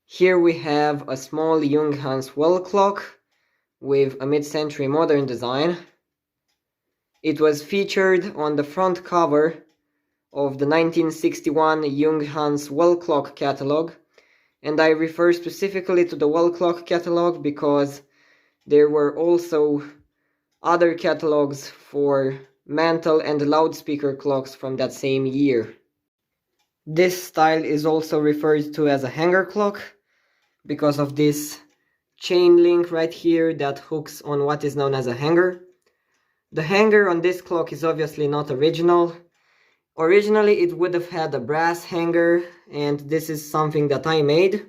Here we have a small Junghans wall clock with a mid-century modern design. It was featured on the front cover of the 1961 Junghans wall clock catalogue, and I refer specifically to the wall clock catalogue because there were also other catalogues for mantle and loudspeaker clocks from that same year. This style is also referred to as a hanger clock because of this chain link right here that hooks on what is known as a hanger. The hanger on this clock is obviously not original. Originally it would have had a brass hanger, and this is something that I made.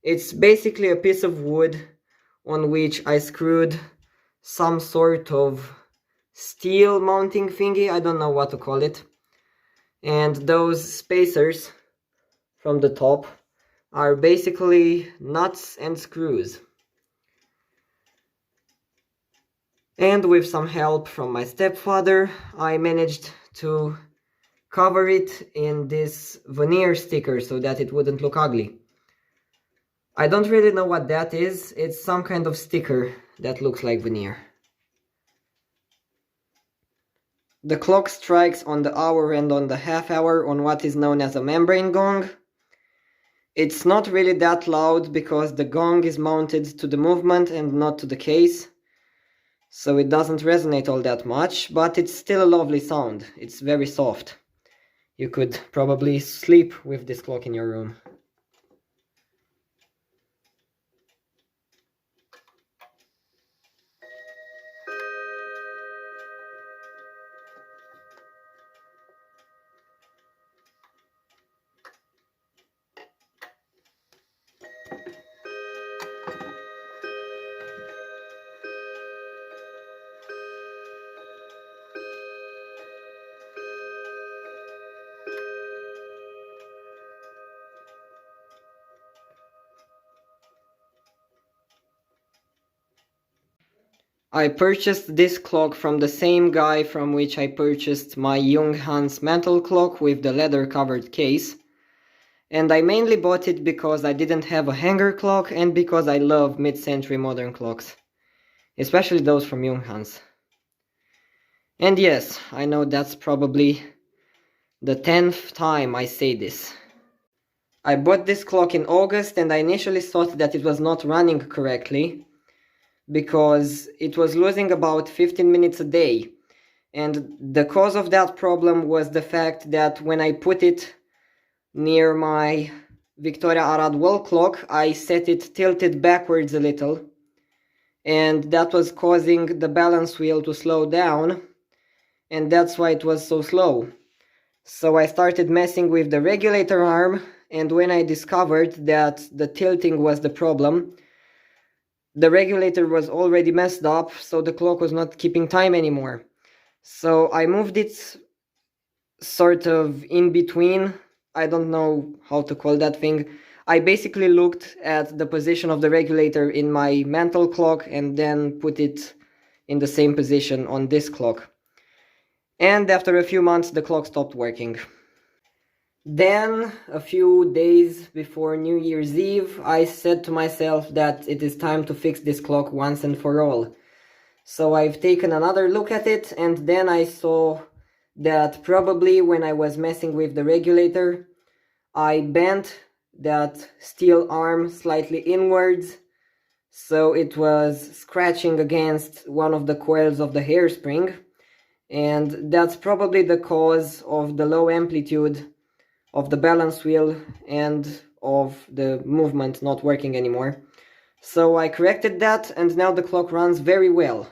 It's basically a piece of wood on which I screwed some sort of steel mounting thingy, I don't know what to call it. And those spacers from the top are basically nuts and screws. And with some help from my stepfather, I managed to cover it in this veneer sticker so that it wouldn't look ugly. I don't really know what that is. It's some kind of sticker that looks like veneer. The clock strikes on the hour and on the half hour on what is known as a membrane gong. It's not really that loud because the gong is mounted to the movement and not to the case, so it doesn't resonate all that much, but it's still a lovely sound. It's very soft. You could probably sleep with this clock in your room. I purchased this clock from the same guy from which I purchased my Junghans mantle clock with the leather covered case. And I mainly bought it because I didn't have a hanger clock and because I love mid-century modern clocks. Especially those from Junghans. And yes, I know that's probably the 10th time I say this. I bought this clock in August and I initially thought that it was not running correctly, because it was losing about 15 minutes a day, and the cause of that problem was the fact that when I put it near my Victoria Arad wall clock, I set it tilted backwards a little, and that was causing the balance wheel to slow down, and that's why it was so slow. So I started messing with the regulator arm, and when I discovered that the tilting was the problem, the regulator was already messed up, so the clock was not keeping time anymore. So I moved it sort of in between. I don't know how to call that thing. I basically looked at the position of the regulator in my mantle clock and then put it in the same position on this clock. And after a few months, the clock stopped working. Then, a few days before New Year's Eve, I said to myself that it is time to fix this clock once and for all. So I've taken another look at it, and then I saw that probably when I was messing with the regulator, I bent that steel arm slightly inwards, so it was scratching against one of the coils of the hairspring, and that's probably the cause of the low amplitude of the balance wheel and of the movement not working anymore. So I corrected that, and now the clock runs very well.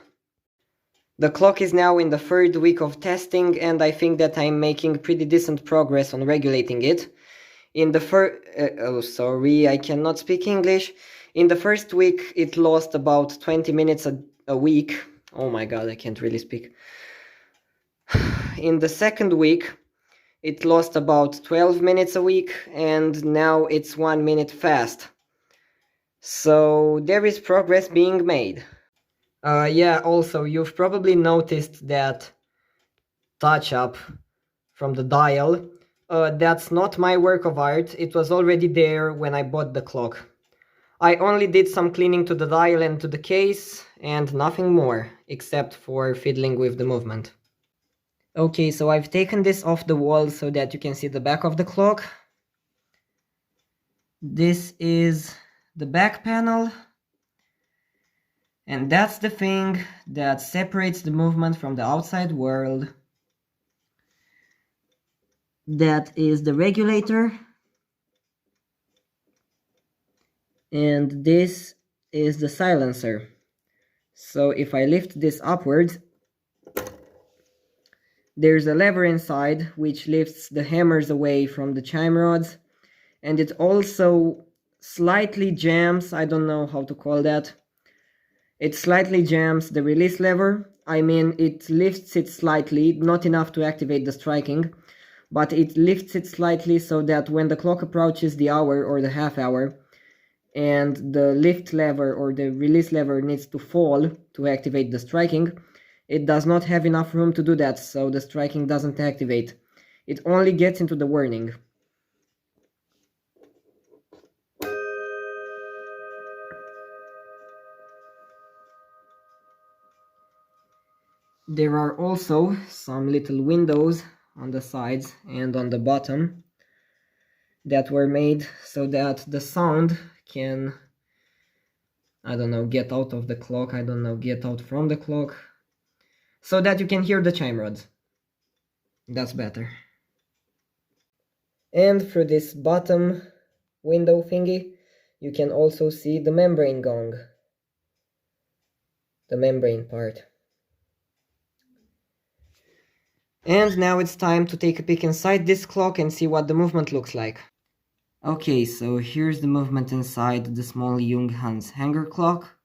The clock is now in the third week of testing, and I think that I'm making pretty decent progress on regulating it. In the I cannot speak English. In the first week it lost about 20 minutes a week. Oh my god, I can't really speak. In the second week it lost about 12 minutes a week, and now it's 1 minute fast. So there is progress being made. Yeah, also you've probably noticed that touch up from the dial. That's not my work of art. It was already there when I bought the clock. I only did some cleaning to the dial and to the case, and nothing more, except for fiddling with the movement. Okay, so I've taken this off the wall so that you can see the back of the clock. This is the back panel, and that's the thing that separates the movement from the outside world. That is the regulator, and this is the silencer. So if I lift this upwards, there's a lever inside which lifts the hammers away from the chime rods, and it also slightly jams, I don't know how to call that, it slightly jams the release lever. I mean, it lifts it slightly, not enough to activate the striking, but it lifts it slightly so that when the clock approaches the hour or the half hour, and the lift lever or the release lever needs to fall to activate the striking, it does not have enough room to do that, so the striking doesn't activate. It only gets into the warning. There are also some little windows on the sides and on the bottom that were made so that the sound can, I don't know, get out of the clock, I don't know, get out from the clock, so that you can hear the chime rods. That's better. And through this bottom window thingy, you can also see the membrane gong, the membrane part. And now it's time to take a peek inside this clock and see what the movement looks like. Okay, so here's the movement inside the small Junghans hanger clock.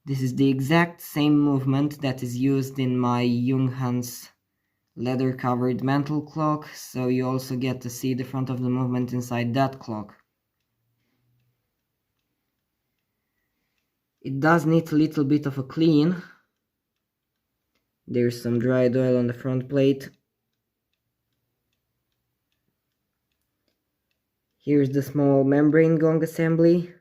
This is the exact same movement that is used in my Junghans leather-covered mantle clock, so you also get to see the front of the movement inside that clock. It does need a little bit of a clean. There's some dried oil on the front plate. Here's the small membrane gong assembly.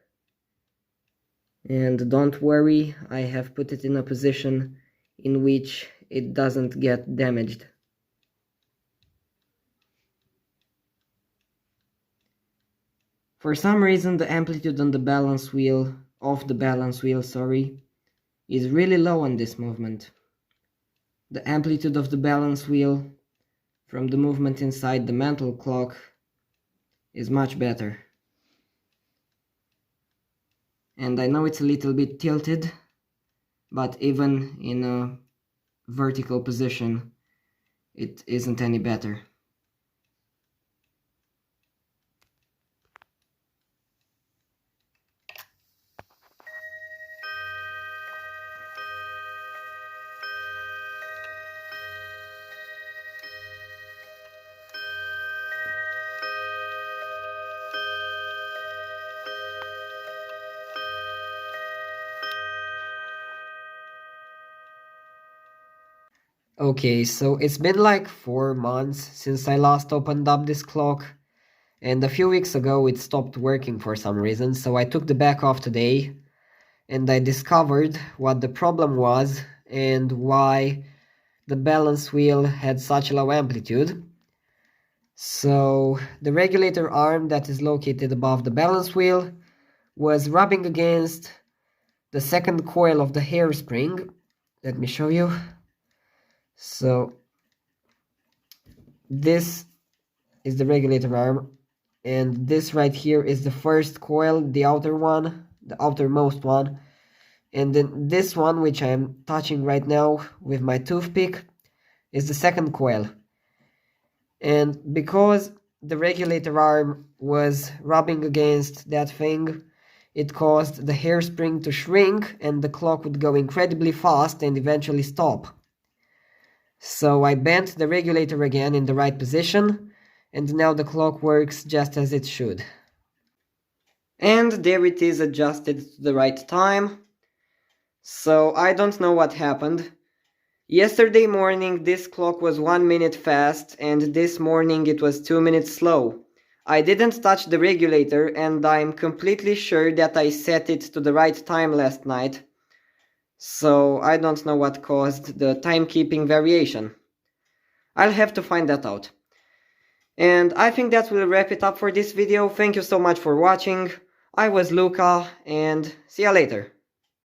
And don't worry, I have put it in a position in which it doesn't get damaged. For some reason, the amplitude on the balance wheel, is really low on this movement. The amplitude of the balance wheel from the movement inside the mantle clock is much better. And I know it's a little bit tilted, but even in a vertical position, it isn't any better. Okay, so it's been like 4 months since I last opened up this clock, and a few weeks ago it stopped working for some reason, so I took the back off today, and I discovered what the problem was and why the balance wheel had such a low amplitude. So the regulator arm that is located above the balance wheel was rubbing against the second coil of the hairspring. Let me show you. So this is the regulator arm, and this right here is the first coil, the outer one, the outermost one, and then this one, which I am touching right now with my toothpick, is the second coil. And because the regulator arm was rubbing against that thing, it caused the hairspring to shrink and the clock would go incredibly fast and eventually stop. So I bent the regulator again in the right position, and now the clock works just as it should. And there it is, adjusted to the right time. So I don't know what happened. Yesterday morning this clock was 1 minute fast and this morning it was 2 minutes slow. I didn't touch the regulator and I'm completely sure that I set it to the right time last night. So I don't know what caused the timekeeping variation. I'll have to find that out. And I think that will wrap it up for this video. Thank you so much for watching. I was Luca and see ya later.